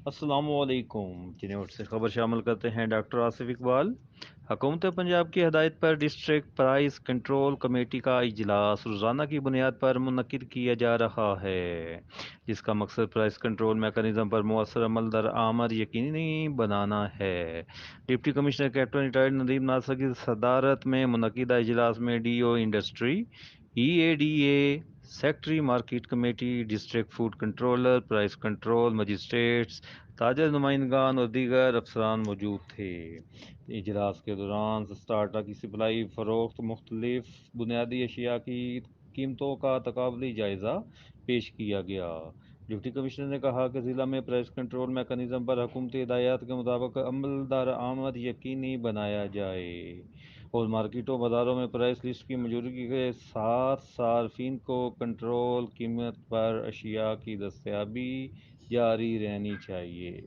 السلام علیکم جنوٹ سے خبر شامل کرتے ہیں ڈاکٹر آصف اقبال۔ حکومت پنجاب کی ہدایت پر ڈسٹرکٹ پرائز کنٹرول کمیٹی کا اجلاس روزانہ کی بنیاد پر منعقد کیا جا رہا ہے، جس کا مقصد پرائز کنٹرول میکانزم پر مؤثر عمل درآمد یقینی بنانا ہے۔ Deputy commissioner captain retired Nadeem Nasir کی صدارت میں منعقدہ اجلاس میں D O industry, EADA، secretary market committee, district food controller, price control magistrates, تاجر نمائندگان اور دیگر افسران موجود تھے۔ اجلاس کے دوران اسٹارٹا کی سپلائی، فروخت، مختلف بنیادی اشیاء کی قیمتوں کا تقابلی جائزہ پیش کیا گیا۔ ڈپٹی کمشنر نے کہا کہ ضلع میں پرائس کنٹرول میکانزم پر حکومتی ہدایات کے مطابق عمل درآمد یقینی بنایا جائے اور مارکیٹوں بازاروں میں پرائس لسٹ کی موجودگی کے ساتھ صارفین کو کنٹرول قیمت پر اشیاء کی دستیابی جاری رہنی چاہیے۔